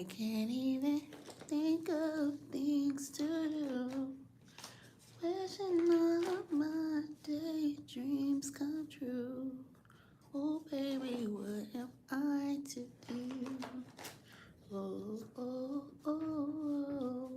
can't even think of things to do. Wishing all of my daydreams come true. Oh, baby, what am I to do? Oh, oh, oh, oh.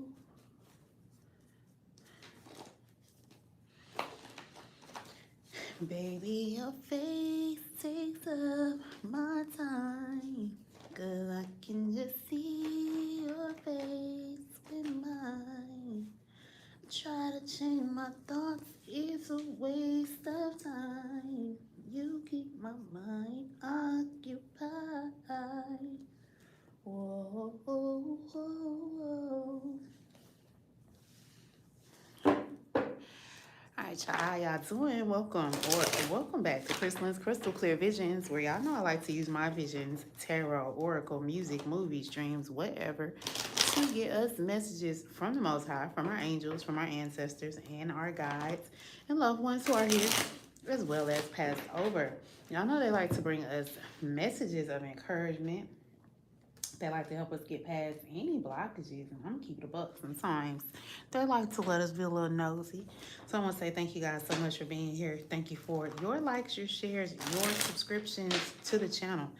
Baby, your face takes up my time. 'Cause I can just see your face with mine. Try to change my thoughts, it's a waste of time. You keep my mind occupied. Whoa, whoa, whoa, whoa. Alright, y'all, how y'all doing? Welcome back to Crystal's Crystal Clear Visions, where y'all know I like to use my visions, tarot, oracle, music, movies, dreams, whatever, to get us messages from the Most High, from our angels, from our ancestors, and our guides, and loved ones who are here, as well as passed over. Y'all know they like to bring us messages of encouragement. They like to help us get past any blockages, and I'm gonna keep it a buck sometimes. They like to let us be a little nosy. So I want to say thank you guys so much for being here. Thank you for your likes, your shares, your subscriptions to the channel.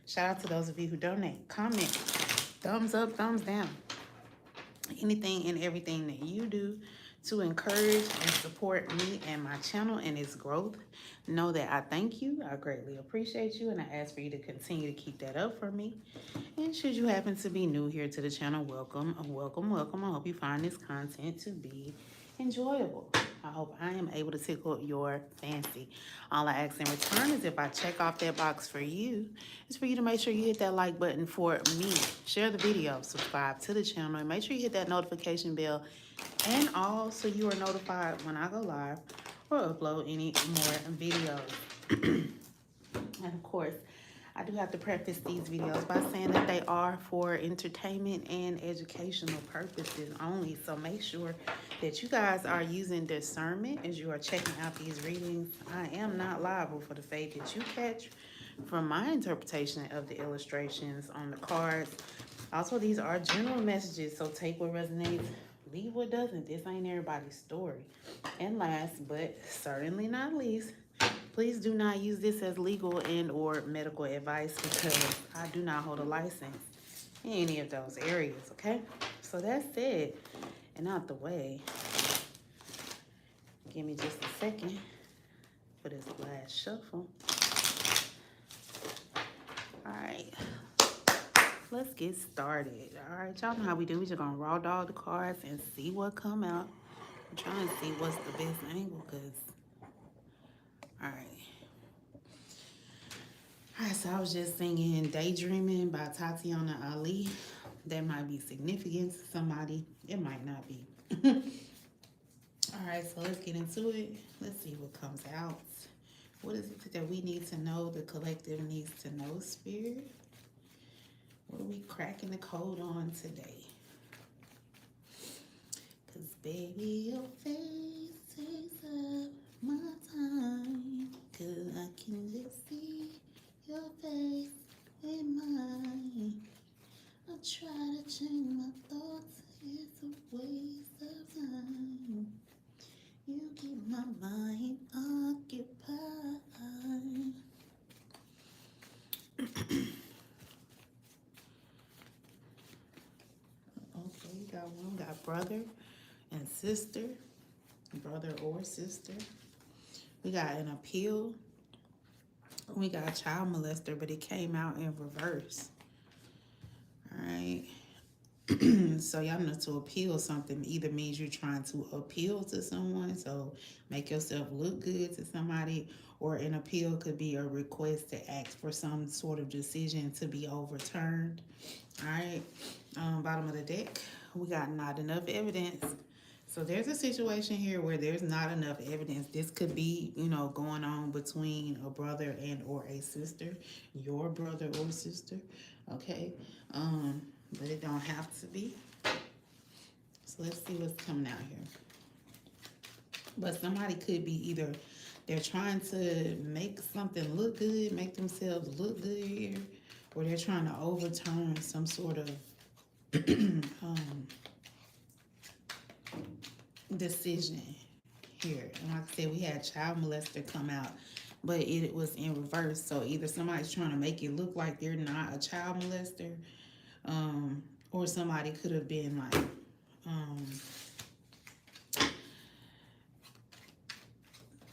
Shout out to those of you who donate, comment, thumbs up, thumbs down. Anything and everything that you do to encourage and support me and my channel and its growth. Know that I thank you. I greatly appreciate you, and I ask for you to continue to keep that up for me. And should you happen to be new here to the channel, welcome, welcome, welcome. I hope you find this content to be enjoyable. I hope I am able to tickle your fancy. All I ask in return is if I check off that box for you, is for you to make sure you hit that like button for me. Share the video, subscribe to the channel, and make sure you hit that notification bell and all so you are notified when I go live or upload any more videos. And of course, I do have to preface these videos by saying that they are for entertainment and educational purposes only. So make sure that you guys are using discernment as you are checking out these readings. I am not liable for the fate that you catch from my interpretation of the illustrations on the cards. Also, these are general messages, so take what resonates, leave what doesn't. This ain't everybody's story. And last, but certainly not least, please do not use this as legal and or medical advice, because I do not hold a license in any of those areas, okay? So that's it. And out the way, give me just a second for this last shuffle. All right, let's get started. All right, y'all know how we do. We just gonna raw dog the cards and see what come out. I'm trying to see what's the best angle, because all right. All right, so I was just singing Daydreaming by Tatiana Ali. That might be significant to somebody. It might not be. All right, so let's get into it. Let's see what comes out. What is it that we need to know? The collective needs to know, Spirit. What are we cracking the code on today? Because, baby, your face takes up my time. Because I can just see your face with mine. I try to change my thoughts, it's a waste of time. You keep my mind occupied. Okay, we got one. We got brother and sister, brother or sister. We got an appeal. We got a child molester, but it came out in reverse. All right. So y'all know to appeal something either means you're trying to appeal to someone, so make yourself look good to somebody, or an appeal could be a request to ask for some sort of decision to be overturned. All right. Bottom of the deck, we got not enough evidence. So there's a situation here where there's not enough evidence. This could be, you know, going on between a brother and or a sister, your brother or sister, okay? But it don't have to be. So let's see what's coming out here. But somebody could be either they're trying to make something look good, make themselves look good here, or they're trying to overturn some sort of decision here. And like I said, we had child molester come out, but it was in reverse. So either somebody's trying to make it look like they're not a child molester, or somebody could have been like,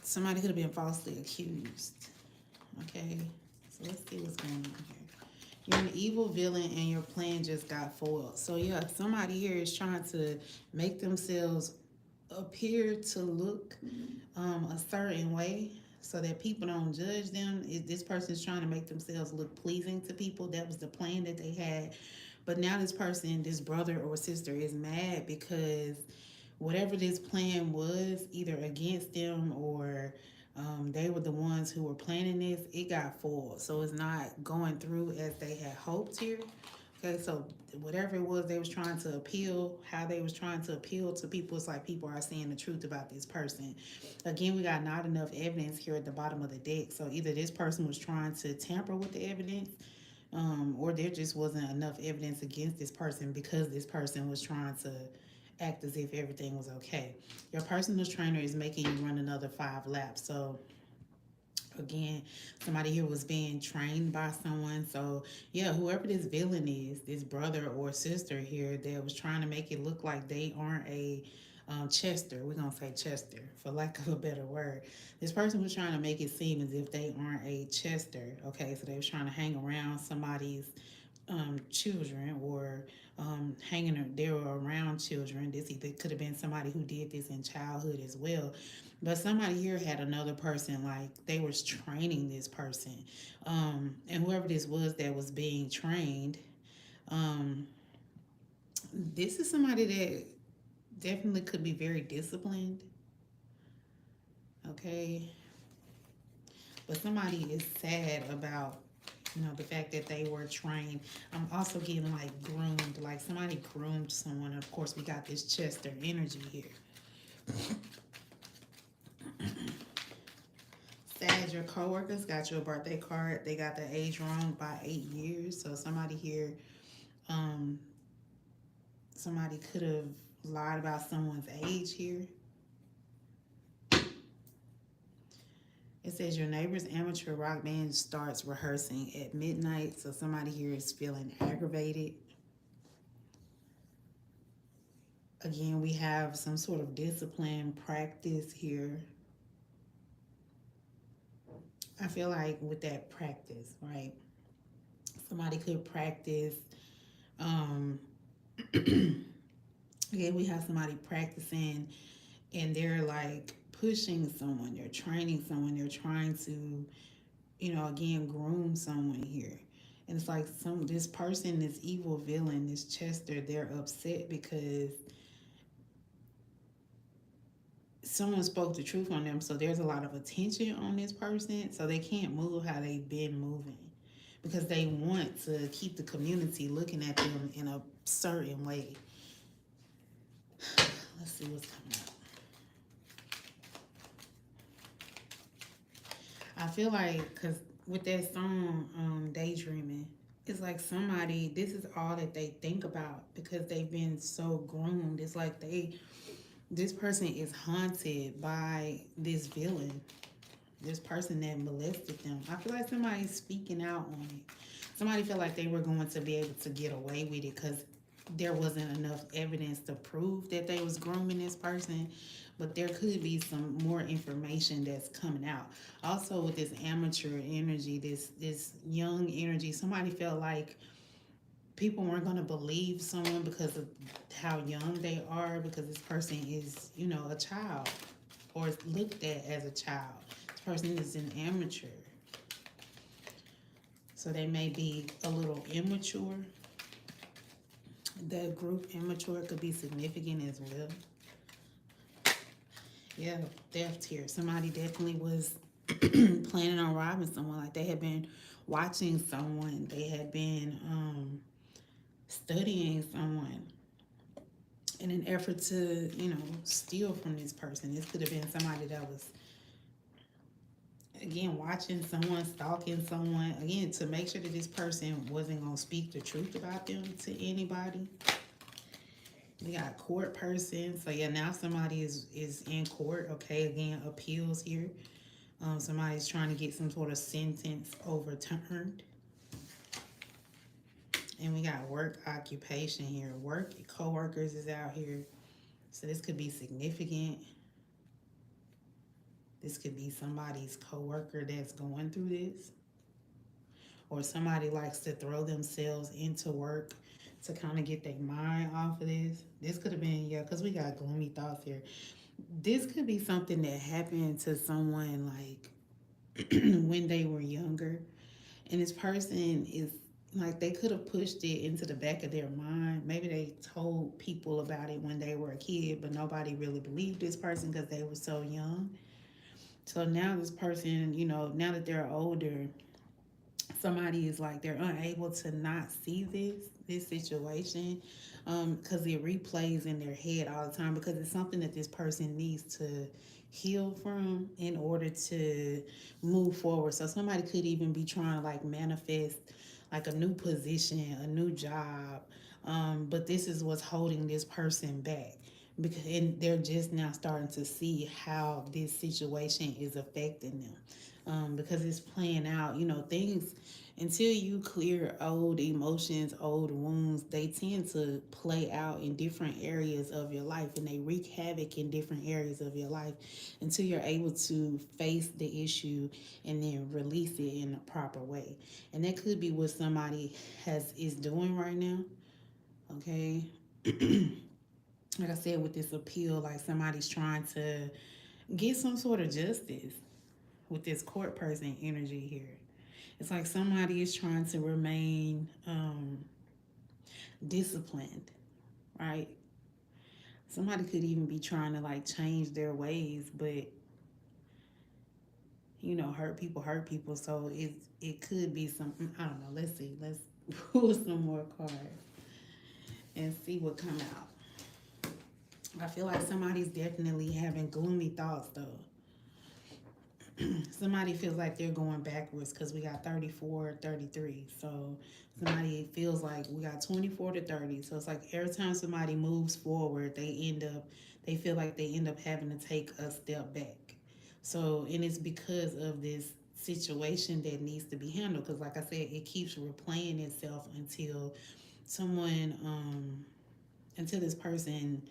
somebody could have been falsely accused. Okay, so let's see what's going on here. You're an evil villain and your plan just got foiled. So yeah, somebody here is trying to make themselves appear to look a certain way so that people don't judge them. This person's trying to make themselves look pleasing to people. That was the plan that they had. But now this person, this brother or sister, is mad because whatever this plan was, either against them or they were the ones who were planning this, it got foiled. So it's not going through as they had hoped here. Okay, so whatever it was they was trying to appeal, how they was trying to appeal to people, it's like people are saying the truth about this person. Again, we got not enough evidence here at the bottom of the deck. So either this person was trying to tamper with the evidence, or there just wasn't enough evidence against this person because this person was trying to act as if everything was okay. Your personal trainer is making you run another 5 laps. So again, somebody here was being trained by someone. So yeah, whoever this villain is, this brother or sister here that was trying to make it look like they aren't a Chester, we're gonna say Chester for lack of a better word. This person was trying to make it seem as if they aren't a Chester. Okay, so they was trying to hang around somebody's children, or they were around children. This either could have been somebody who did this in childhood as well. But somebody here had another person, like they was training this person. And whoever this was that was being trained, um, this is somebody that definitely could be very disciplined. Okay. But somebody is sad about, the fact that they were trained. I'm also getting like groomed, like somebody groomed someone. Of course, we got this Chester energy here. Sad, your coworkers got your birthday card. They got the age wrong by 8 years. So somebody here, somebody could have lied about someone's age here. It says your neighbor's amateur rock band starts rehearsing at midnight. So somebody here is feeling aggravated. Again, we have some sort of discipline practice here. I feel like with that practice, right? Somebody could practice. Again, we have somebody practicing and they're like pushing someone, they're training someone, they're trying to, again, groom someone here. And it's like this person, this evil villain, this Chester, they're upset because someone spoke the truth on them. So there's a lot of attention on this person. So they can't move how they've been moving because they want to keep the community looking at them in a certain way. Let's see what's coming up. I feel like, because with that song, Daydreaming, it's like somebody, this is all that they think about because they've been so groomed. It's like this person is haunted by this villain, this person that molested them. I feel like somebody's speaking out on it. Somebody felt like they were going to be able to get away with it because there wasn't enough evidence to prove that they was grooming this person. But there could be some more information that's coming out. Also with this amateur energy, this young energy, somebody felt like people weren't going to believe someone because of how young they are, because this person is, a child or is looked at as a child. This person is an amateur. So they may be a little immature. The group immature could be significant as well. Yeah, theft here. Somebody definitely was planning on robbing someone. Like they had been watching someone. They had been studying someone in an effort to, steal from this person. This could have been somebody that was Again, watching someone, stalking someone, again, to make sure that this person wasn't going to speak the truth about them to anybody. We got court person. So yeah, now somebody is in court. Okay, again, appeals here. Somebody's trying to get some sort of sentence overturned. And we got work occupation here. Work, co-workers is out here. So this could be significant. This could be somebody's co-worker that's going through this. Or somebody likes to throw themselves into work to kind of get their mind off of this. This could have been, yeah, because we got gloomy thoughts here. This could be something that happened to someone like when they were younger. And this person is like, they could have pushed it into the back of their mind. Maybe they told people about it when they were a kid, but nobody really believed this person because they were so young. So now this person, now that they're older, somebody is like, they're unable to not see this situation, because it replays in their head all the time, because it's something that this person needs to heal from in order to move forward. So somebody could even be trying to like manifest like a new position, a new job, but this is what's holding this person back, because and they're just now starting to see how this situation is affecting them, because it's playing out, things, until you clear old emotions, old wounds, they tend to play out in different areas of your life, and they wreak havoc in different areas of your life until you're able to face the issue and then release it in a proper way. And that could be what somebody is doing right now. Okay. Like I said, with this appeal, like somebody's trying to get some sort of justice with this court person energy here. It's like somebody is trying to remain disciplined, right? Somebody could even be trying to like change their ways, but hurt people. So it could be something. I don't know. Let's see. Let's pull some more cards and see what come out. I feel like somebody's definitely having gloomy thoughts though. Somebody feels like they're going backwards because we got 34, 33. So somebody feels like we got 24 to 30. So it's like every time somebody moves forward, they feel like they end up having to take a step back. So, and it's because of this situation that needs to be handled. Because like I said, it keeps replaying itself someone, until this person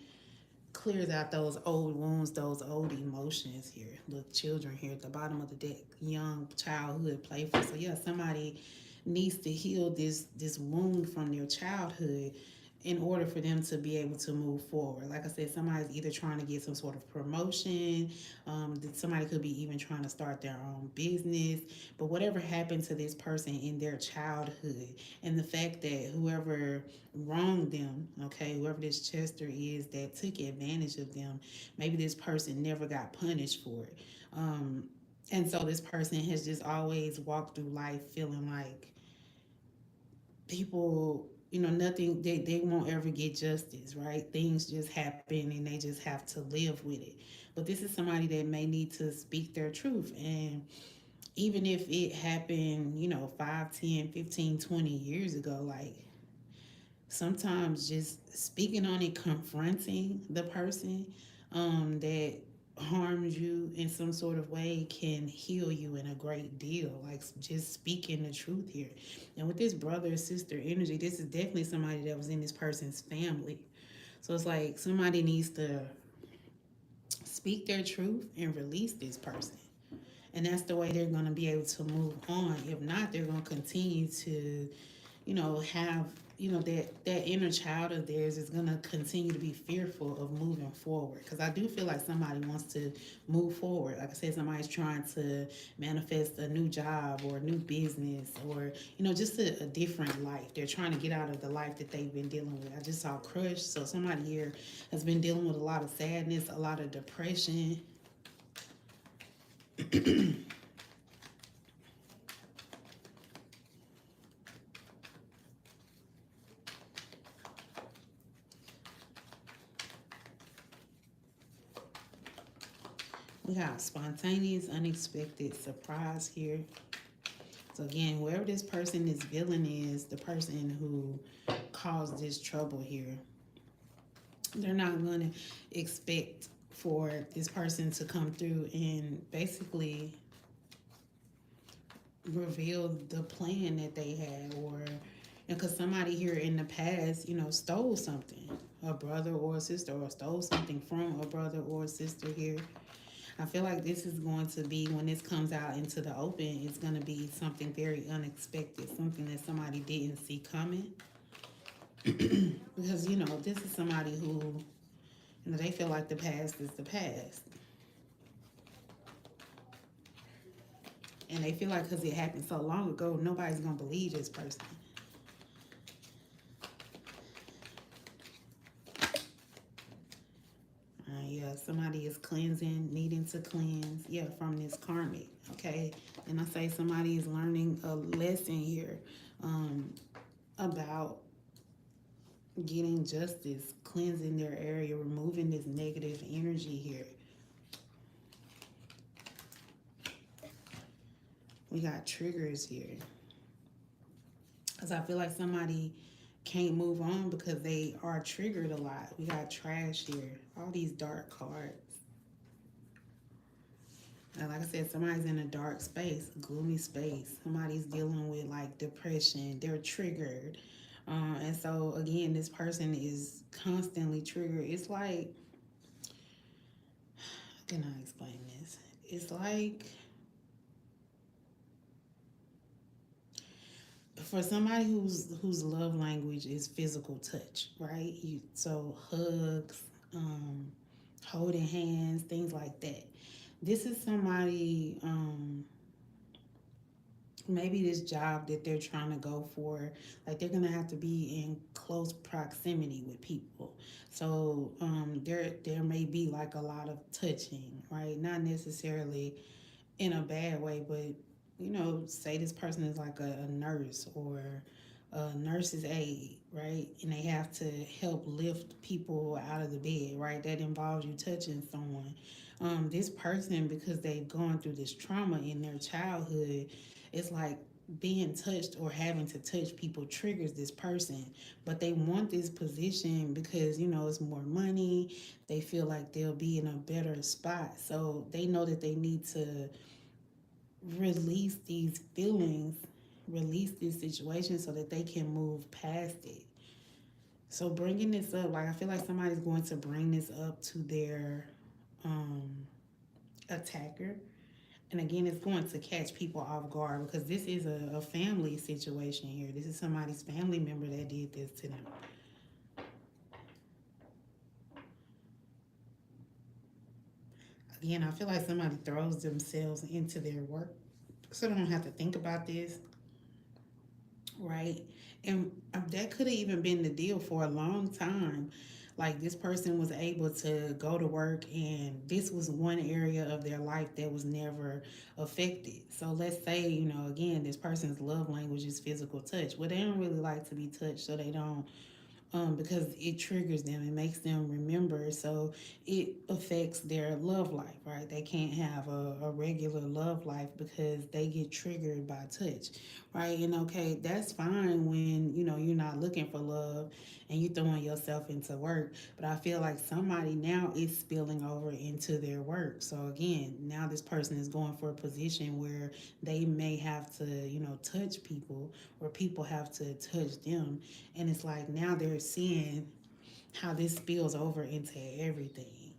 clears out those old wounds, those old emotions here. Look, children here at the bottom of the deck, young childhood, playful. So yeah, somebody needs to heal this wound from their childhood in order for them to be able to move forward. Like I said, somebody's either trying to get some sort of promotion, somebody could be even trying to start their own business, but whatever happened to this person in their childhood, and the fact that whoever wronged them, okay, whoever this Chester is that took advantage of them, maybe this person never got punished for it. And so this person has just always walked through life feeling like people, nothing, they won't ever get justice, right? Things just happen and they just have to live with it. But this is somebody that may need to speak their truth. And even if it happened, 5, 10, 15, 20 years ago, like sometimes just speaking on it, confronting the person that harms you in some sort of way can heal you in a great deal. Like just speaking the truth here. And with this brother or sister energy, this is definitely somebody that was in this person's family. So it's like somebody needs to speak their truth and release this person. And that's the way they're going to be able to move on. If not, they're going to continue to have, that inner child of theirs is going to continue to be fearful of moving forward. Because I do feel like somebody wants to move forward. Like I said, somebody's trying to manifest a new job or a new business, or just a different life. They're trying to get out of the life that they've been dealing with. I just saw crushed. So somebody here has been dealing with a lot of sadness, a lot of depression. We got spontaneous, unexpected surprise here. So again, whoever this person, this villain is, the person who caused this trouble here, they're not going to expect for this person to come through and basically reveal the plan that they had, or because somebody here in the past, stole something, a brother or a sister, or stole something from a brother or a sister here. I feel like this is going to be, when this comes out into the open, it's going to be something very unexpected, something that somebody didn't see coming. Because, this is somebody who, they feel like the past is the past. And they feel like because it happened so long ago, nobody's going to believe this person. Yeah, somebody is cleansing, needing to cleanse, from this karmic, okay? And I say somebody is learning a lesson here about getting justice, cleansing their area, removing this negative energy here. We got triggers here. Because I feel like somebody can't move on because they are triggered a lot. We got trash here. All these dark cards. And like I said, somebody's in a dark space, a gloomy space. Somebody's dealing with like depression. They're triggered. And so again, this person is constantly triggered. It's like, how can I explain this? It's like, for somebody whose love language is physical touch, right? So hugs, holding hands, things like that. This is somebody, maybe this job that they're trying to go for, like they're gonna have to be in close proximity with people. So there may be like a lot of touching, right? Not necessarily in a bad way, but say this person is like a nurse or a nurse's aide, right? And they have to help lift people out of the bed, right? That involves you touching someone. This person, because they've gone through this trauma in their childhood, it's like being touched or having to touch people triggers this person, but they want this position because it's more money. They feel like they'll be in a better spot, so they know that they need to release these feelings, release this situation so that they can move past it. So bringing this up, like I feel like somebody's going to bring this up to their attacker. And again, it's going to catch people off guard because this is a family situation here. This is somebody's family member that did this to them. Again, I feel like somebody throws themselves into their work so they don't have to think about this, right? And that could have even been the deal for a long time. Like this person was able to go to work and this was one area of their life that was never affected. So let's say, again, this person's love language is physical touch. Well, they don't really like to be touched, so they don't, because it triggers them, it makes them remember, so it affects their love life, right? They can't have a regular love life because they get triggered by touch, right? And okay, that's fine when you're not looking for love and you throwing yourself into work, but I feel like somebody now is spilling over into their work. So again, now this person is going for a position where they may have to touch people, or people have to touch them, and it's like now they're seeing how this spills over into everything,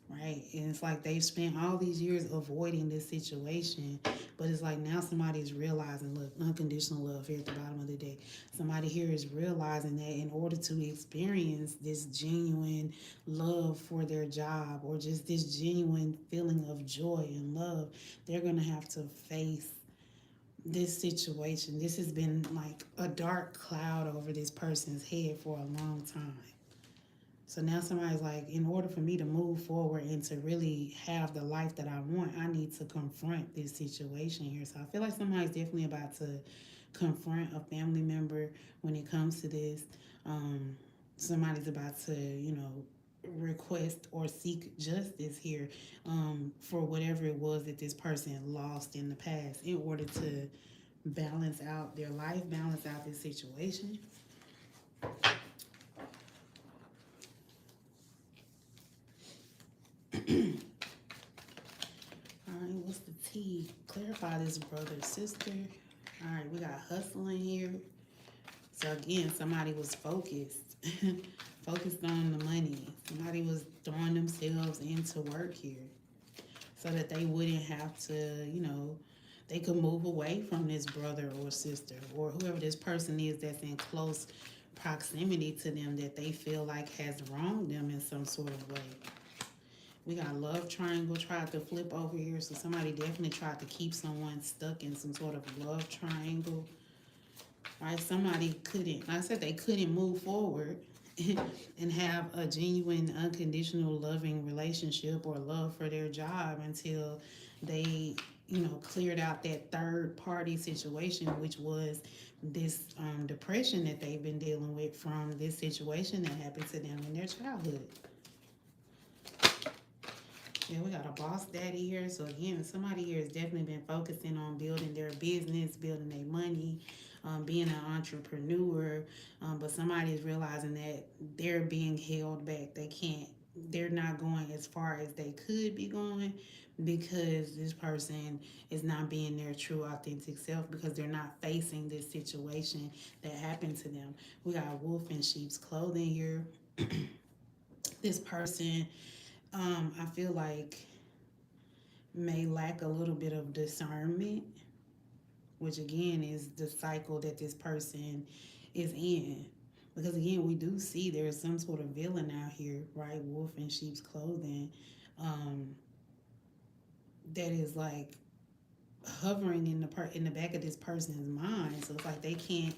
right? And it's like they've spent all these years avoiding this situation, but it's like now somebody's realizing, look, unconditional love here at the bottom of the deck. Somebody here is realizing that in order to experience this genuine love for their job, or just this genuine feeling of joy and love, they're gonna have to face this situation. This has been like a dark cloud over this person's head for a long time. So now somebody's like, in order for me to move forward and to really have the life that I want, I need to confront this situation here. So I feel like somebody's definitely about to confront a family member when it comes to this. Somebody's about to, request or seek justice here, for whatever it was that this person lost in the past, in order to balance out their life, balance out this situation. All right, what's the T? Clarify this brother, sister. All right, we got hustling here. So again, somebody was focused, focused on the money. Somebody was throwing themselves into work here so that they wouldn't have to, they could move away from this brother or sister or whoever this person is that's in close proximity to them that they feel like has wronged them in some sort of way. We got love triangle tried to flip over here, so somebody definitely tried to keep someone stuck in some sort of love triangle. Right? Somebody couldn't, like I said, they couldn't move forward and have a genuine, unconditional, loving relationship or love for their job until they, cleared out that third party situation, which was this depression that they've been dealing with from this situation that happened to them in their childhood. Yeah, we got a boss daddy here. So again, somebody here has definitely been focusing on building their business, building their money, being an entrepreneur. But somebody is realizing that they're being held back. They're not going as far as they could be going because this person is not being their true authentic self, because they're not facing this situation that happened to them. We got wolf in sheep's clothing here. This person, I feel like, may lack a little bit of discernment, which again is the cycle that this person is in. Because again, we do see there's some sort of villain out here, right? Wolf in sheep's clothing, um, that is like hovering in the back of this person's mind. So it's like they can't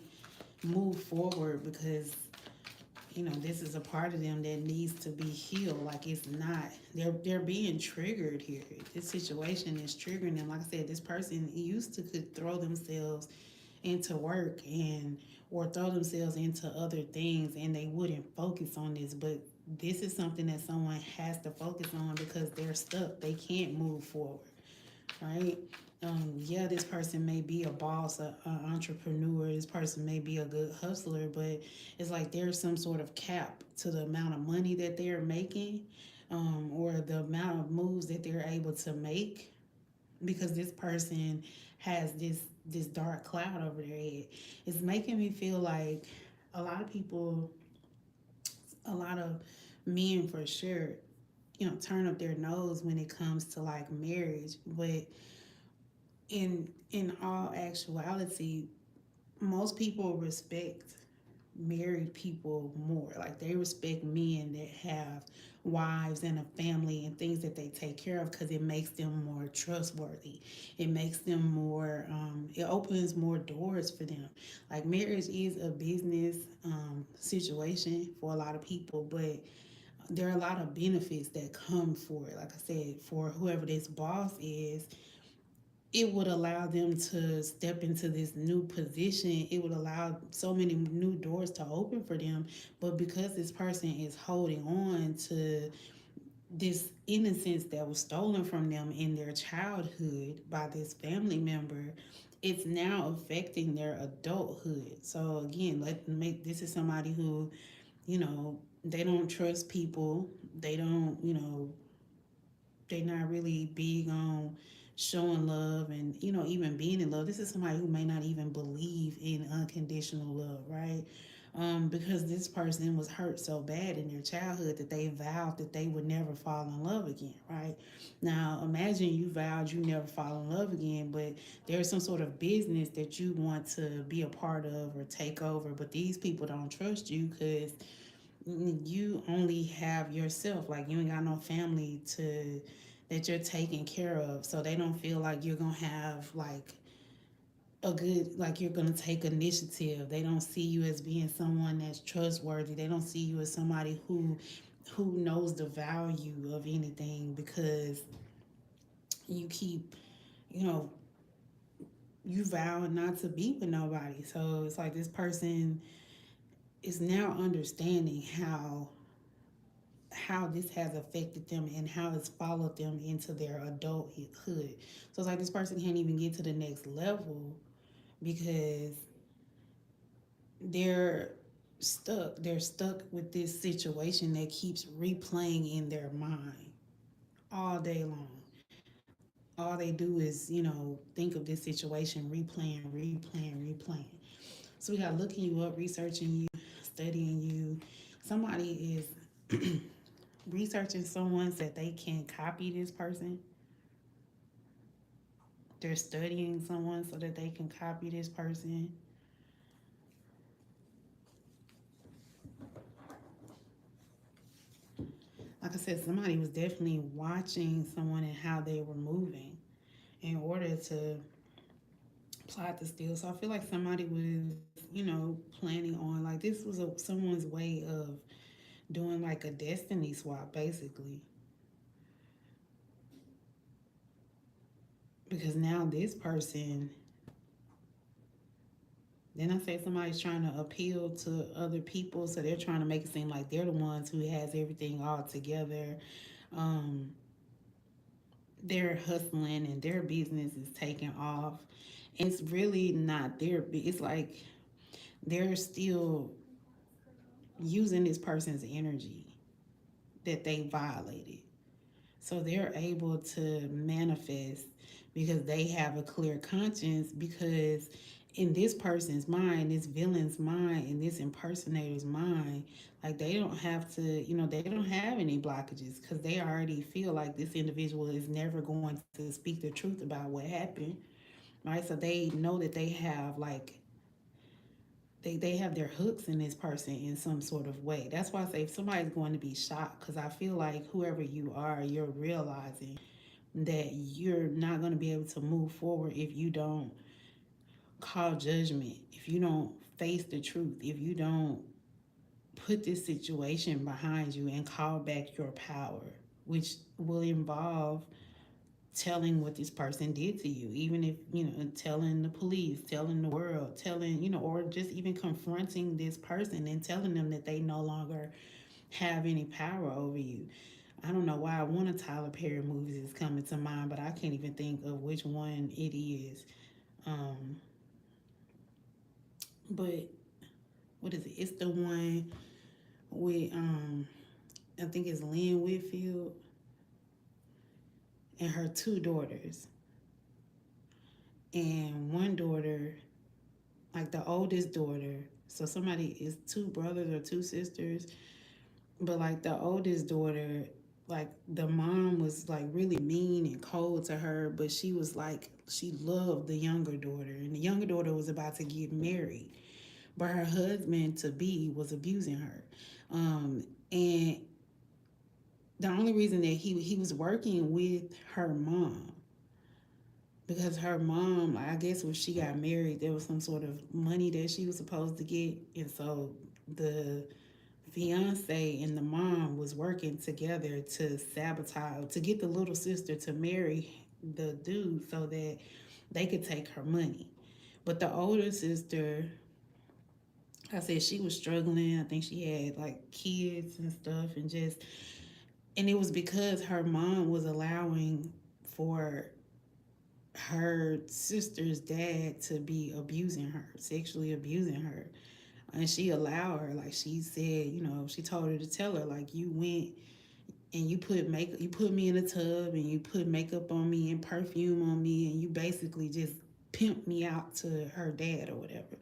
move forward because this is a part of them that needs to be healed. Like, it's not, they're being triggered here. This situation is triggering them. Like I said, this person used to could throw themselves into work and or throw themselves into other things and they wouldn't focus on this, but this is something that someone has to focus on because they're stuck. They can't move forward, right? Yeah, this person may be a boss, an entrepreneur. This person may be a good hustler, but it's like there's some sort of cap to the amount of money that they're making, or the amount of moves that they're able to make, because this person has this dark cloud over their head. It's making me feel like a lot of people, a lot of men for sure, turn up their nose when it comes to like marriage, but in all actuality, most people respect married people more. Like, they respect men that have wives and a family and things that they take care of, because it makes them more trustworthy. It makes them more, it opens more doors for them. Like, marriage is a business situation for a lot of people, but there are a lot of benefits that come for it. Like I said, for whoever this boss is, it would allow them to step into this new position. It would allow so many new doors to open for them. But because this person is holding on to this innocence that was stolen from them in their childhood by this family member, it's now affecting their adulthood. So again, this is somebody who, they don't trust people. They don't, they're not really big on showing love and even being in love. This is somebody who may not even believe in unconditional love, right? Because this person was hurt so bad in their childhood that they vowed that they would never fall in love again, right? Now imagine you vowed you never fall in love again, but there's some sort of business that you want to be a part of or take over, but these people don't trust you because you only have yourself. Like, you ain't got no family to that you're taking care of, so they don't feel like you're gonna have like a good, like, you're gonna take initiative. They don't see you as being someone that's trustworthy. They don't see you as somebody who knows the value of anything, because you keep, you know you vow not to be with nobody. So it's like this person is now understanding how how this has affected them and how it's followed them into their adulthood. So it's like this person can't even get to the next level because they're they're stuck with this situation that keeps replaying in their mind all day long. All they do is, think of this situation, replaying. So we got looking you up, researching you, studying you. Somebody is researching someone so that they can copy this person. They're studying someone so that they can copy this person. Like I said, somebody was definitely watching someone and how they were moving in order to plot the steal. So I feel like somebody was, planning on, like, this was someone's way of doing like a destiny swap, basically. Because now this person, then I say somebody's trying to appeal to other people, so they're trying to make it seem like they're the ones who has everything all together. Um, they're hustling and their business is taking off. And it's really not it's like they're still using this person's energy that they violated. So they're able to manifest because they have a clear conscience. Because in this person's mind, this villain's mind, in this impersonator's mind, like they don't have to, they don't have any blockages because they already feel like this individual is never going to speak the truth about what happened, right? So they know that they have like they have their hooks in this person in some sort of way. That's why I say if somebody's going to be shocked, because I feel like whoever you are, you're realizing that you're not going to be able to move forward if you don't call judgment, if you don't face the truth, if you don't put this situation behind you and call back your power, which will involve telling what this person did to you, even if, telling the police, telling the world, telling, or just even confronting this person and telling them that they no longer have any power over you. I don't know why one of Tyler Perry movies is coming to mind, but I can't even think of which one it is. Um, but what is it? It's the one with I think it's Lynn Whitfield and her two daughters. And one daughter, like the oldest daughter, so somebody is two brothers or two sisters, but like the oldest daughter, like the mom was like really mean and cold to her, but she was like she loved the younger daughter, and the younger daughter was about to get married, but her husband to be was abusing her. And the only reason that he was working with her mom, because her mom, I guess when she got married, there was some sort of money that she was supposed to get, and so the fiance and the mom was working together to sabotage, to get the little sister to marry the dude so that they could take her money. But the older sister, I said, she was struggling. I think she had like kids and stuff, and it was because her mom was allowing for her sister's dad to be abusing her, sexually abusing her. And she allowed her, like she said, she told her to tell her, like, you went and you put me in a tub and you put makeup on me and perfume on me, and you basically just pimped me out to her dad or whatever.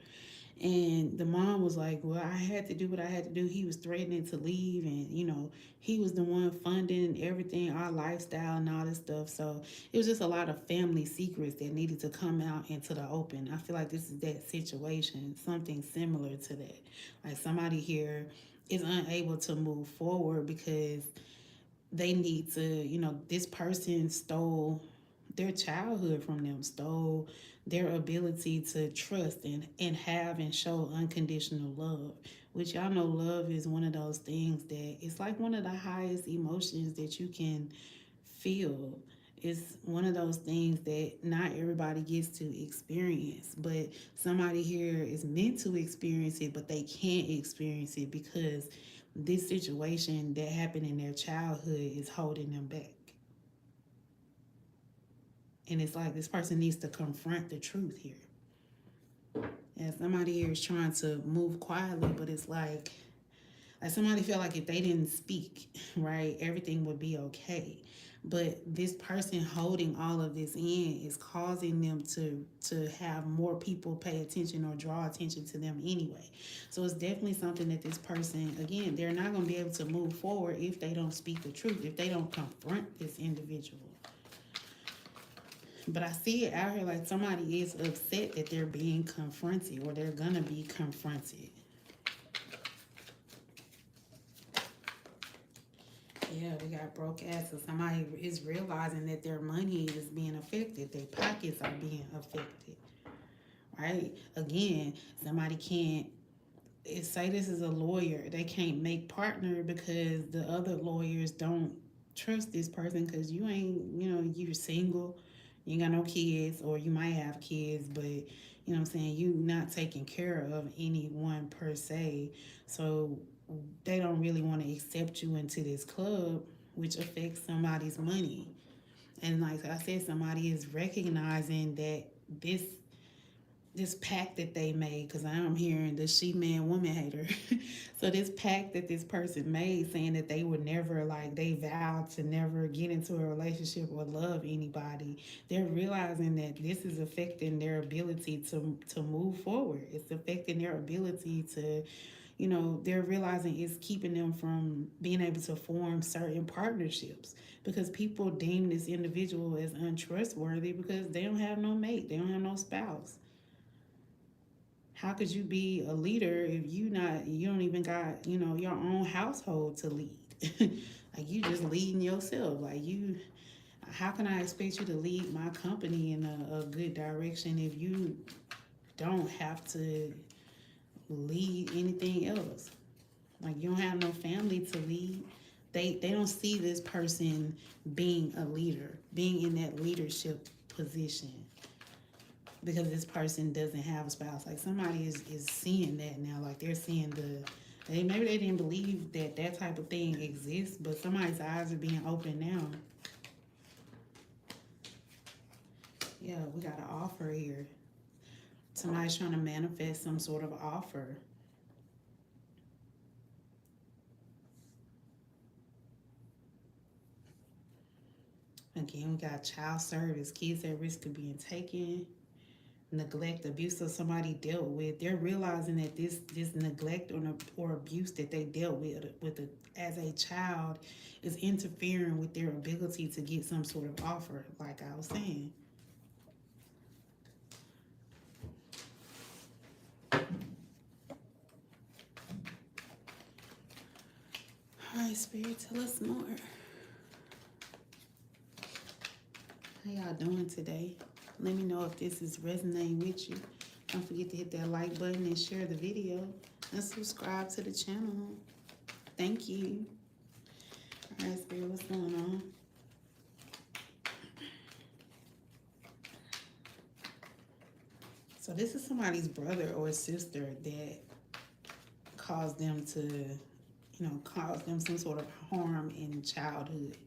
And the mom was like, well, I had to do what I had to do. He was threatening to leave, and, he was the one funding everything, our lifestyle and all this stuff. So it was just a lot of family secrets that needed to come out into the open. I feel like this is that situation, something similar to that. Like somebody here is unable to move forward because they need to, this person stole their childhood from them, stole their ability to trust and have and show unconditional love, which y'all know love is one of those things that it's like one of the highest emotions that you can feel. It's one of those things that not everybody gets to experience, but somebody here is meant to experience it, but they can't experience it because this situation that happened in their childhood is holding them back. And it's like this person needs to confront the truth here. And somebody here is trying to move quietly, but it's like somebody felt like if they didn't speak, right, everything would be okay. But this person holding all of this in is causing them to have more people pay attention or draw attention to them anyway. So it's definitely something that this person, again, they're not going to be able to move forward if they don't speak the truth, if they don't confront this individual. But I see it out here like somebody is upset that they're being confronted or they're going to be confronted. Yeah, we got broke ass. So somebody is realizing that their money is being affected. Their pockets are being affected. Right? Again, somebody can't say this is a lawyer. They can't make partner because the other lawyers don't trust this person because you ain't, you're single, you ain't got no kids, or you might have kids, but you know what I'm saying, you not taking care of anyone per se. So they don't really want to accept you into this club, which affects somebody's money. And like I said, somebody is recognizing that this pact that they made, because I'm hearing the she man woman hater. So this pact that this person made, saying that they would never, like, they vowed to never get into a relationship or love anybody, they're realizing that this is affecting their ability to move forward. It's affecting their ability to, they're realizing it's keeping them from being able to form certain partnerships because people deem this individual as untrustworthy because they don't have no mate, they don't have no spouse. How could you be a leader if you don't even got, your own household to lead? Like, you just leading yourself. Like, how can I expect you to lead my company in a good direction if you don't have to lead anything else? Like, you don't have no family to lead. They don't see this person being a leader, being in that leadership position, because this person doesn't have a spouse. Like, somebody is seeing that now. Like, they're seeing maybe they didn't believe that type of thing exists, but somebody's eyes are being opened now. Yeah, we got an offer here. Somebody's trying to manifest some sort of offer. Again, we got child service, kids at risk of being taken, neglect, abuse of somebody dealt with. They're realizing that this neglect or abuse that they dealt with as a child is interfering with their ability to get some sort of offer, like I was saying. All right, Spirit, tell us more. How y'all doing today? Let me know if this is resonating with you. Don't forget to hit that like button and share the video and subscribe to the channel. Thank you. All right, Spirit, what's going on? So this is somebody's brother or sister that caused them to, cause them some sort of harm in childhood,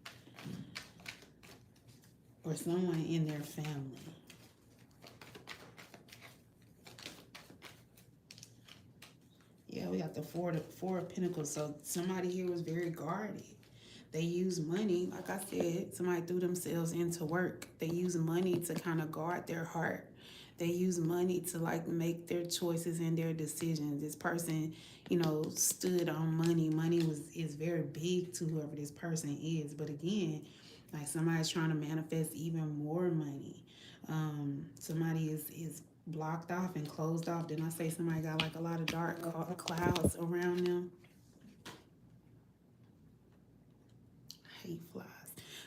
or someone in their family. Yeah, we got the four of Pentacles. So somebody here was very guarded. They use money, like I said, somebody threw themselves into work. They use money to kind of guard their heart. They use money to, like, make their choices and their decisions. This person, stood on money. Money is very big to whoever this person is. But again, like, somebody's trying to manifest even more money. Somebody is blocked off and closed off. Didn't I say somebody got like a lot of dark clouds around them? I hate flies.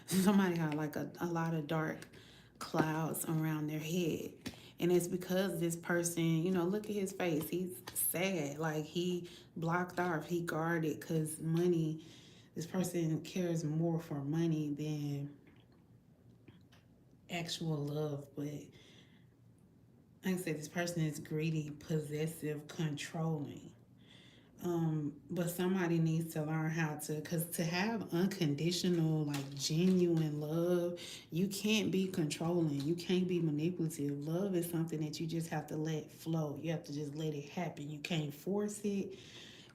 Somebody got like a lot of dark clouds around their head. And it's because this person, look at his face. He's sad. Like, he blocked off. He guarded because money, this person cares more for money than actual love. But like I said, this person is greedy, possessive, controlling. But somebody needs to learn how to, because to have unconditional, like genuine love, you can't be controlling. You can't be manipulative. Love is something that you just have to let flow. You have to just let it happen. You can't force it.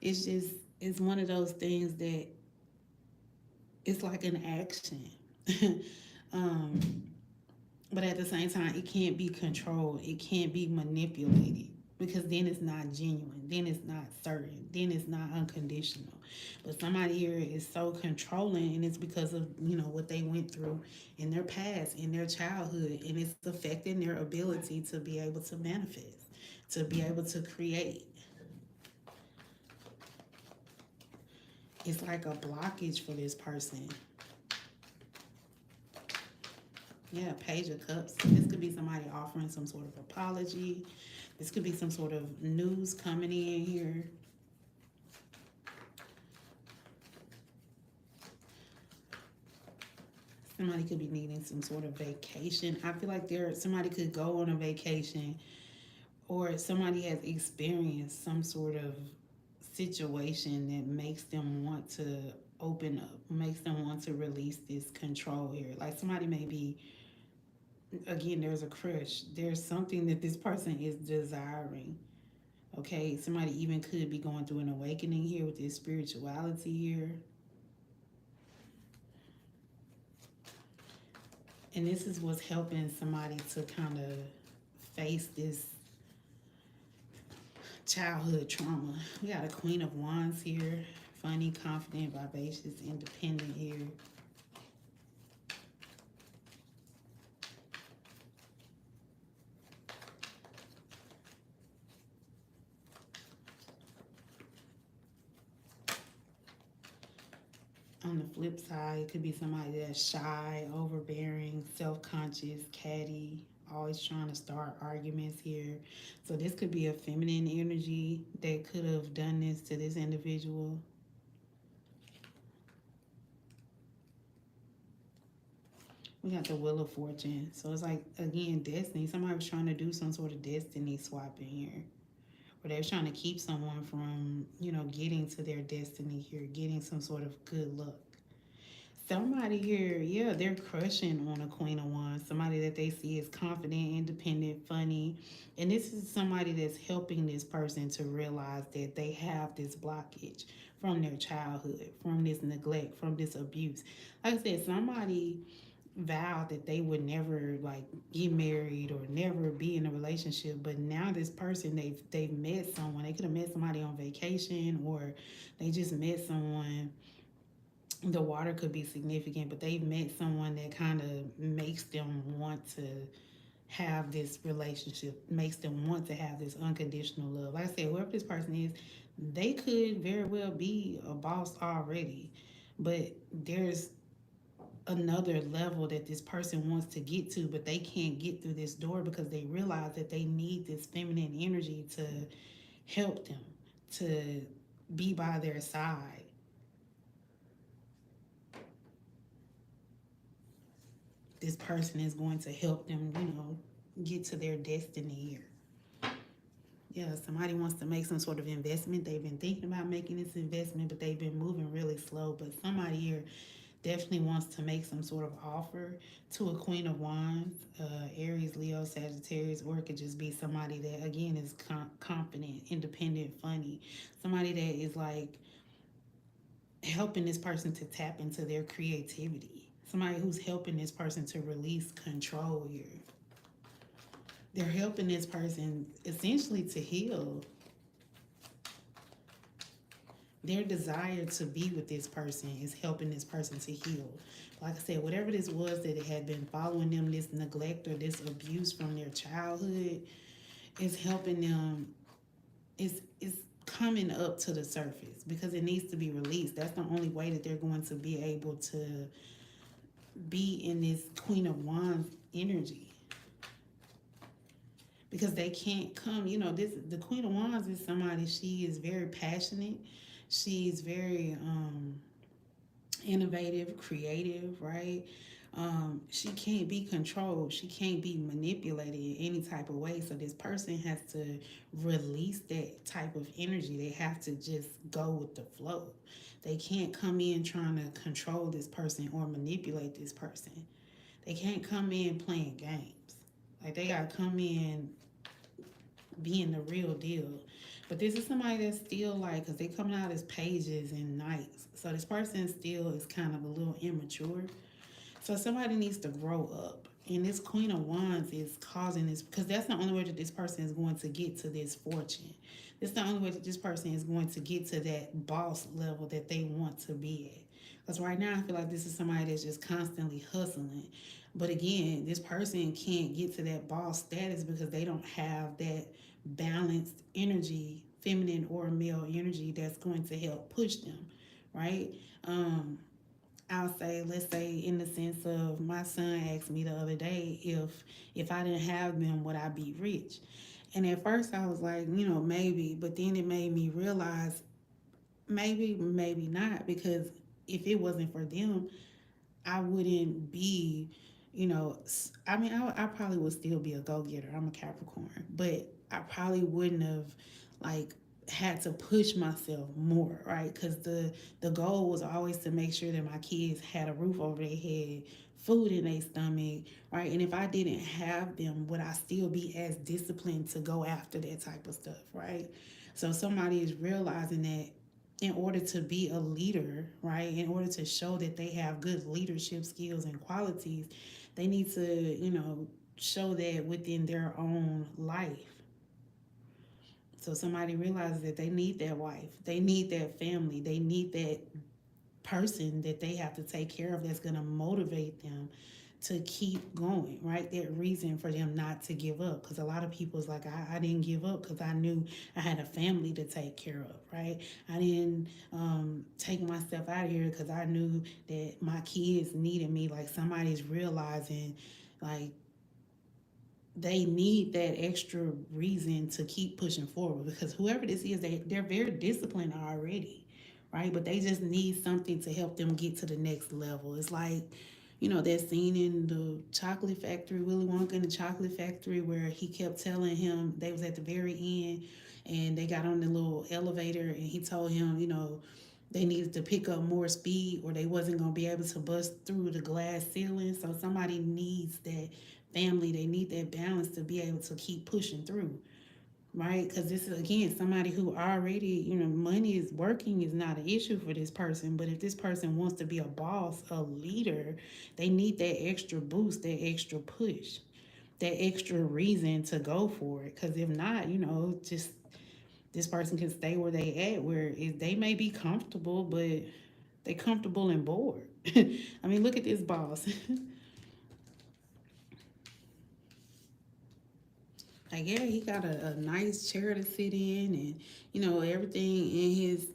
It's just, it's one of those things that it's like an action. um, but at the same time, it can't be controlled. It can't be manipulated because then it's not genuine. Then it's not certain. Then it's not unconditional. But somebody here is so controlling, and it's because of what they went through in their past, in their childhood, and it's affecting their ability to be able to manifest, to be able to create. It's like a blockage for this person. Yeah, Page of Cups. This could be somebody offering some sort of apology. This could be some sort of news coming in here. Somebody could be needing some sort of vacation. I feel like somebody could go on a vacation, or somebody has experienced some sort of situation that makes them want to open up, makes them want to release this control here. Like somebody may be, again, there's a crush. There's something that this person is desiring. Okay, somebody even could be going through an awakening here with this spirituality here. And this is what's helping somebody to kind of face this childhood trauma. We got a Queen of Wands here. Funny, confident, vivacious, independent here. On the flip side, it could be somebody that's shy, overbearing, self-conscious, catty, always trying to start arguments here. So this could be a feminine energy that could have done this to this individual. We got the Wheel of Fortune. So it's like, again, destiny. Somebody was trying to do some sort of destiny swapping here. Or they were trying to keep someone from, getting to their destiny here, getting some sort of good luck. Somebody here, yeah, they're crushing on a Queen of Wands. Somebody that they see is confident, independent, funny. And this is somebody that's helping this person to realize that they have this blockage from their childhood, from this neglect, from this abuse. Like I said, somebody vowed that they would never like get married or never be in a relationship, but now this person, they've met someone. They could have met somebody on vacation, or they just met someone. The water could be significant, but they've met someone that kind of makes them want to have this relationship, makes them want to have this unconditional love. Like I said, whoever this person is, they could very well be a boss already, but there's another level that this person wants to get to, but they can't get through this door because they realize that they need this feminine energy to help them, to be by their side. This person is going to help them, get to their destiny here. Yeah, somebody wants to make some sort of investment. They've been thinking about making this investment, but they've been moving really slow. But somebody here definitely wants to make some sort of offer to a Queen of Wands, Aries, Leo, Sagittarius, or it could just be somebody that, again, is confident, independent, funny. Somebody that is like helping this person to tap into their creativity. Somebody who's helping this person to release control here. They're helping this person essentially to heal. Their desire to be with this person is helping this person to heal. Like I said, whatever this was that had been following them, this neglect or this abuse from their childhood, is helping them. It's coming up to the surface because it needs to be released. That's the only way that they're going to be able to be in this Queen of Wands energy. Because they can't come, the Queen of Wands is somebody, she is very passionate. She's very innovative, creative, right? She can't be controlled. She can't be manipulated in any type of way. So this person has to release that type of energy. They have to just go with the flow. They can't come in trying to control this person or manipulate this person. They can't come in playing games. Like they gotta come in being the real deal. But this is somebody that's still like, because they coming out as pages and knights. So this person still is kind of a little immature. So somebody needs to grow up. And this Queen of Wands is causing this, because that's the only way that this person is going to get to this fortune. That's the only way that this person is going to get to that boss level that they want to be at. Because right now, I feel like this is somebody that's just constantly hustling. But again, this person can't get to that boss status because they don't have that balanced energy, feminine or male energy, that's going to help push them, right? Um, I'll say, let's say, in the sense of my son asked me the other day if I didn't have them, would I be rich? And at first I was like, maybe, but then it made me realize maybe, maybe not, because if it wasn't for them, I wouldn't be, I mean, I probably would still be a go getter. I'm a Capricorn, but I probably wouldn't have like had to push myself more, right? Because the goal was always to make sure that my kids had a roof over their head, food in their stomach, right? And if I didn't have them, would I still be as disciplined to go after that type of stuff, right? So somebody is realizing that in order to be a leader, right, in order to show that they have good leadership skills and qualities, they need to, show that within their own life. So somebody realizes that they need that wife, they need that family, they need that person that they have to take care of, that's going to motivate them to keep going, right? That reason for them not to give up. Because a lot of people is like, I didn't give up because I knew I had a family to take care of, right? I didn't take myself out of here because I knew that my kids needed me. Like somebody's realizing, like, they need that extra reason to keep pushing forward, because whoever this is, they're very disciplined already, right? But they just need something to help them get to the next level. It's like, that scene in the chocolate factory, Willy Wonka in the chocolate factory, where he kept telling him, they was at the very end and they got on the little elevator and he told him, they needed to pick up more speed or they wasn't going to be able to bust through the glass ceiling. So somebody needs that family, they need that balance to be able to keep pushing through, right? Because this is, again, somebody who already, money is working is not an issue for this person. But if this person wants to be a boss, a leader, they need that extra boost, that extra push, that extra reason to go for it. Because if not, just this person can stay where they at, where they may be comfortable, but they comfortable and bored. I mean, look at this boss. Like, yeah, he got a nice chair to sit in, and everything in his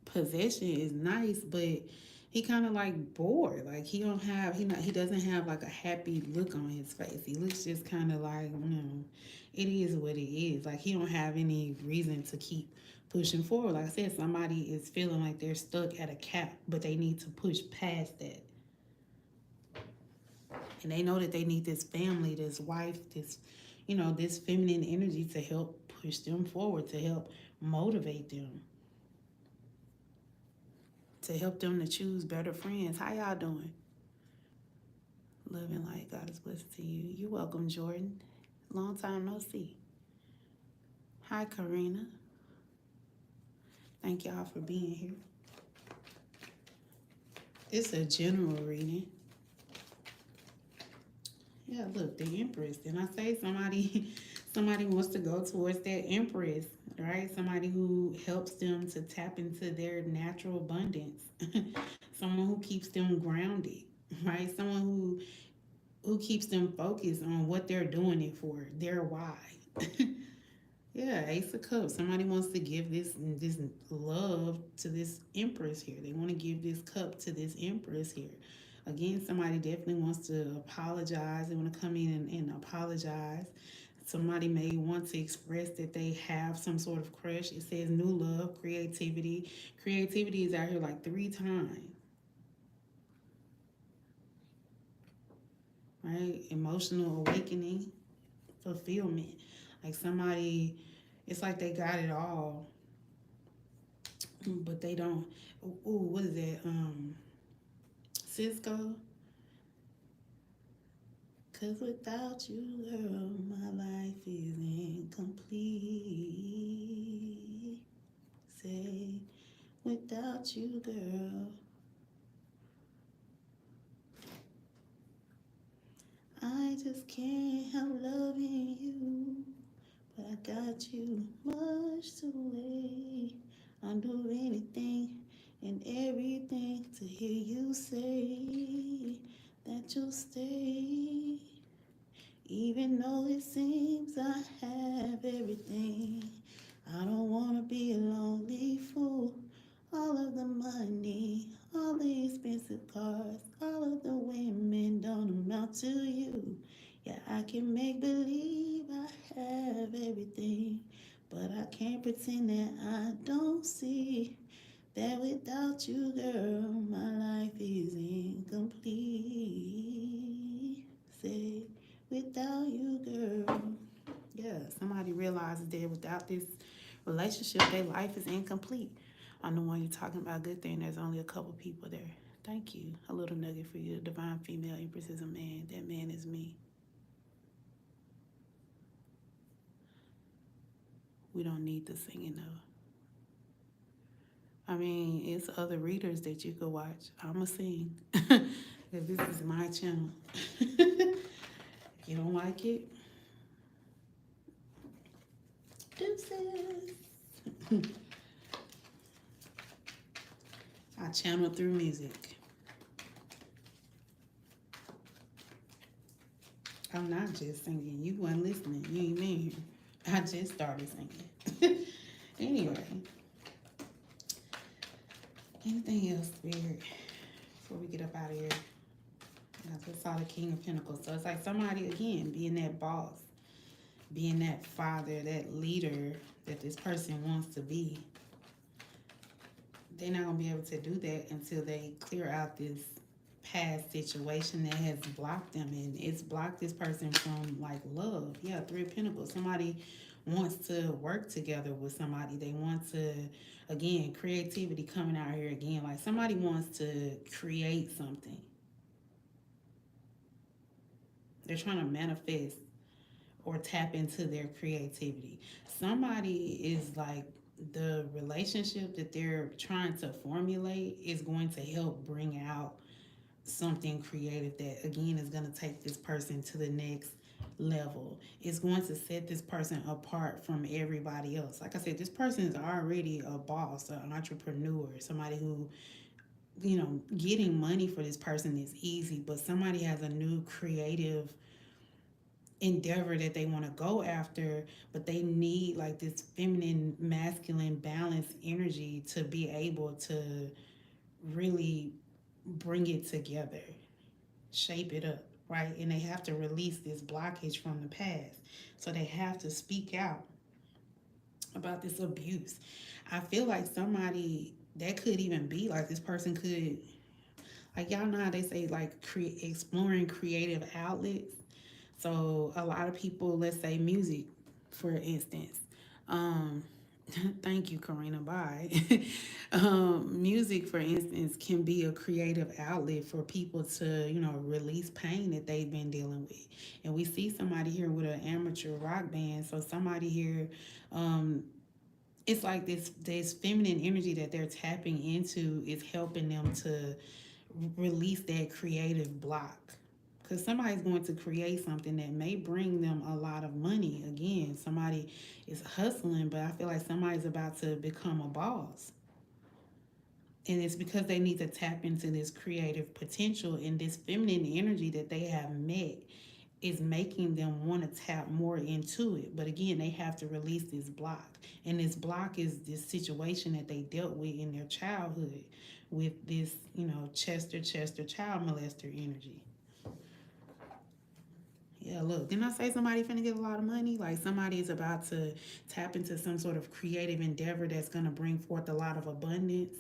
possession is nice, but he kind of like bored. Like he doesn't have like a happy look on his face. He looks just kind of like, it is what it is. Like he don't have any reason to keep pushing forward. Like I said, somebody is feeling like they're stuck at a cap, but they need to push past that. And they know that they need this family, this wife, this feminine energy to help push them forward, to help motivate them, to help them to choose better friends. How y'all doing? Love and light, God is blessed to you. You're welcome, Jordan. Long time no see. Hi, Karina. Thank y'all for being here. It's a general reading. Yeah, look, the Empress. Then I say somebody wants to go towards that Empress, right? Somebody who helps them to tap into their natural abundance. Someone who keeps them grounded, right? Someone who keeps them focused on what they're doing it for, their why. Yeah, Ace of Cups. Somebody wants to give this love to this Empress here. They want to give this cup to this Empress here. Again, somebody definitely wants to apologize. They want to come in and apologize. Somebody may want to express that they have some sort of crush. It says new love, creativity. Creativity is out here like 3 times. right? Emotional awakening, fulfillment. Like somebody, it's like they got it all, but they don't. Ooh, what is that? Cisco. Cause without you, girl, my life is incomplete. Say, without you, girl, I just can't help loving you. But I got you much to wait. I'll do anything and everything to hear you say that you'll stay. Even though it seems I have everything, I don't wanna be a lonely fool. All of the money, all the expensive cars, all of the women don't amount to you. Yeah, I can make believe I have everything, but I can't pretend that I don't see that without you, girl, my life is incomplete. Say, without you, girl. Yeah, somebody realizes that without this relationship, their life is incomplete. I'm the one you're talking about. Good thing there's only a couple people there. Thank you. A little nugget for you. The divine female empress is a man. That man is me. We don't need the singing though. I mean, it's other readers that you could watch. I'ma sing. If this is my channel. If you don't like it, deuces. I channel through music. I'm not just singing. You wasn't listening. You ain't been here. I just started singing. Anyway, anything else weird before we get up out of here? I just saw the King of Pentacles. So it's like somebody, again, being that boss, being that father, that leader that this person wants to be. They're not going to be able to do that until they clear out this past situation that has blocked them, and it's blocked this person from like love. Yeah, Three of Pentacles. Somebody wants to work together with somebody. They want to, again, creativity coming out here again. Like somebody wants to create something. They're trying to manifest or tap into their creativity. Somebody is like, the relationship that they're trying to formulate is going to help bring out something creative that, again, is going to take this person to the next level. It's going to set this person apart from everybody else. Like I said, this person is already a boss, an entrepreneur, somebody who, getting money for this person is easy, but somebody has a new creative endeavor that they want to go after, but they need like this feminine, masculine, balanced energy to be able to really bring it together, shape it up, right? And they have to release this blockage from the past. So they have to speak out about this abuse. I feel like somebody that could even be like, this person could, like, y'all know how they say like exploring creative outlets. So a lot of people, let's say music, for instance. Um, Thank you, Karina. Bye. Music, for instance, can be a creative outlet for people to, release pain that they've been dealing with. And we see somebody here with an amateur rock band. So somebody here, it's like this feminine energy that they're tapping into is helping them to release that creative block, because somebody's going to create something that may bring them a lot of money. Again, somebody is hustling, but I feel like somebody's about to become a boss, and it's because they need to tap into this creative potential, and this feminine energy that they have met is making them want to tap more into it. But again, they have to release this block, and this block is this situation that they dealt with in their childhood with this, Chester child molester energy. Yeah, look, didn't I say somebody finna get a lot of money? Like somebody is about to tap into some sort of creative endeavor that's gonna bring forth a lot of abundance.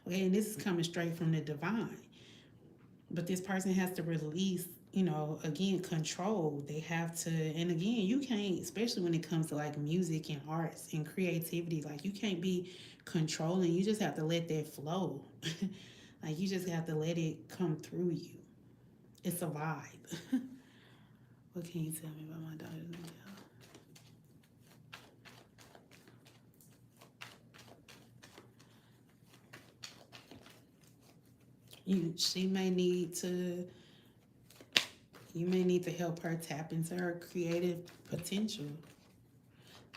Okay, and this is coming straight from the divine. But this person has to release again, control. They have to, and again, you can't, especially when it comes to like music and arts and creativity, like you can't be controlling. You just have to let that flow. Like you just have to let it come through you. It's a vibe. What can you tell me about my daughter's mental health? She may need to, you may need to help her tap into her creative potential.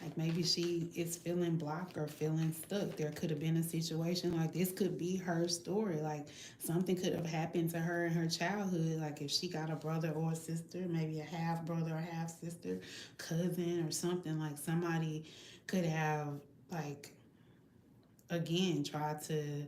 Like maybe she is feeling blocked or feeling stuck. There could have been a situation like this could be her story. Like something could have happened to her in her childhood. Like if she got a brother or a sister, maybe a half brother or half sister, cousin or something. Like somebody could have like again tried to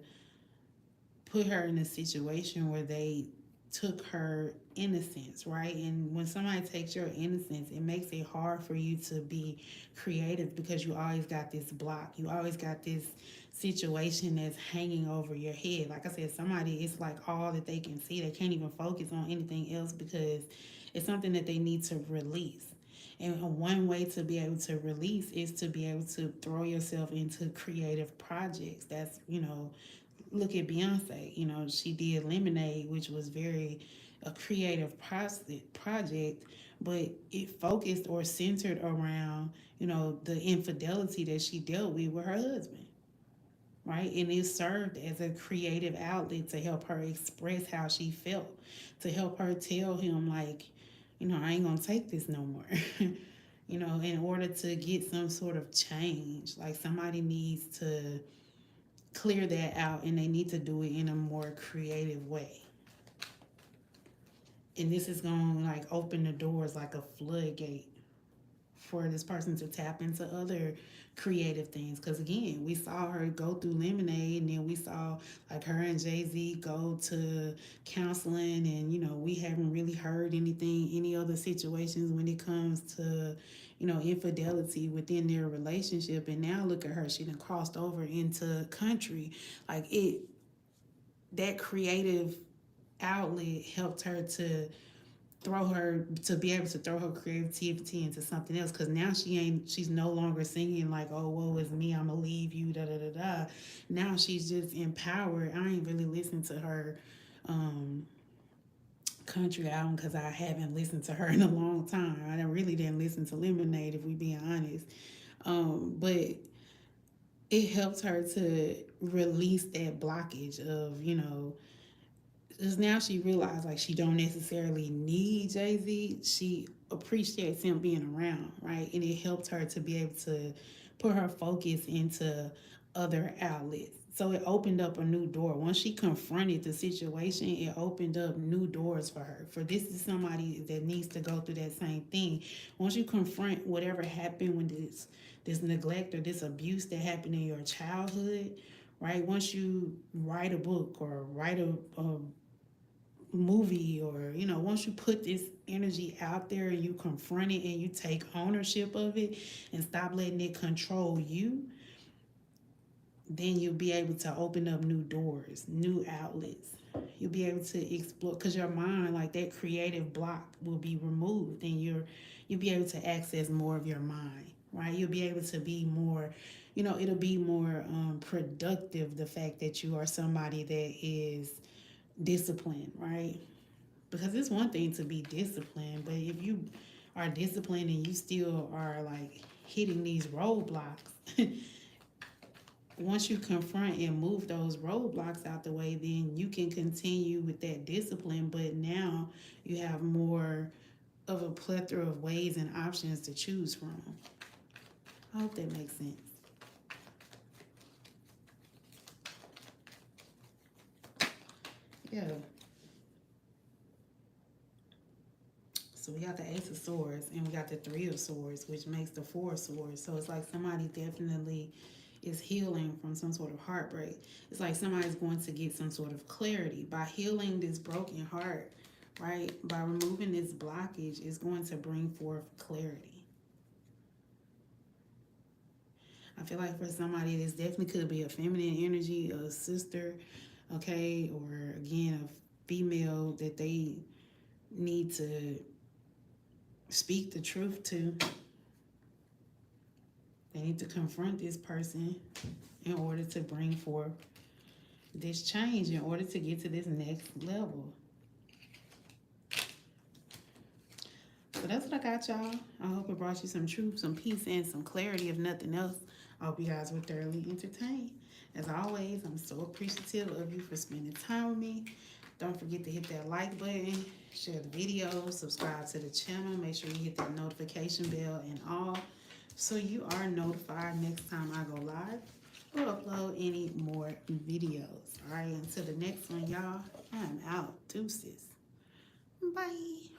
put her in a situation where they took her innocence, right? And when somebody takes your innocence, it makes it hard for you to be creative because you always got this block. You always got this situation that's hanging over your head. Like I said, somebody, it's like all that they can see. They can't even focus on anything else because it's something that they need to release. And one way to be able to release is to be able to throw yourself into creative projects. That's, look at Beyonce. She did Lemonade, which was very a creative project, but it focused or centered around, the infidelity that she dealt with her husband, right? And it served as a creative outlet to help her express how she felt, to help her tell him, like, I ain't gonna take this no more. In order to get some sort of change, like somebody needs to clear that out and they need to do it in a more creative way. And this is going to like open the doors like a floodgate for this person to tap into other creative things. Because again, we saw her go through Lemonade, and then we saw like her and Jay-Z go to counseling, and we haven't really heard any other situations when it comes to infidelity within their relationship. And now look at her, she done crossed over into country. Like that creative outlet helped her to be able to throw her creativity into something else, because now she's no longer singing like, oh, woe is me, I'm gonna leave you, da da da da. Now she's just empowered. I ain't really listened to her um country album because I haven't listened to her in a long time. I really didn't listen to Lemonade, if we being honest. But it helps her to release that blockage of, because now she realized like she don't necessarily need Jay-Z. She appreciates him being around, right? And it helped her to be able to put her focus into other outlets. So it opened up a new door. Once she confronted the situation, it opened up new doors for her. For this is somebody that needs to go through that same thing. Once you confront whatever happened when this neglect or this abuse that happened in your childhood, right? Once you write a book or write a movie, or once you put this energy out there and you confront it and you take ownership of it and stop letting it control you, then you'll be able to open up new doors, new outlets. You'll be able to explore, because your mind, like that creative block will be removed, and you'll be able to access more of your mind, right? You'll be able to be more, it'll be more productive, the fact that you are somebody that is disciplined, right? Because it's one thing to be disciplined, but if you are disciplined and you still are like hitting these roadblocks, once you confront and move those roadblocks out the way, then you can continue with that discipline. But now you have more of a plethora of ways and options to choose from. I hope that makes sense. Yeah. So we got the Ace of Swords and we got the Three of Swords, which makes the Four of Swords. So it's like somebody definitely is healing from some sort of heartbreak. It's like somebody's going to get some sort of clarity by healing this broken heart, right? By removing this blockage, is going to bring forth clarity. I feel like for somebody, this definitely could be a feminine energy, a sister, okay, or again, a female that they need to speak the truth to. They need to confront this person in order to bring forth this change, in order to get to this next level. So that's what I got, y'all. I hope it brought you some truth, some peace, and some clarity, if nothing else. I hope you guys were thoroughly entertained. As always, I'm so appreciative of you for spending time with me. Don't forget to hit that like button, share the video, subscribe to the channel. Make sure you hit that notification bell and all, so you are notified next time I go live or upload any more videos. All right, until the next one, y'all, I'm out. Deuces. Bye.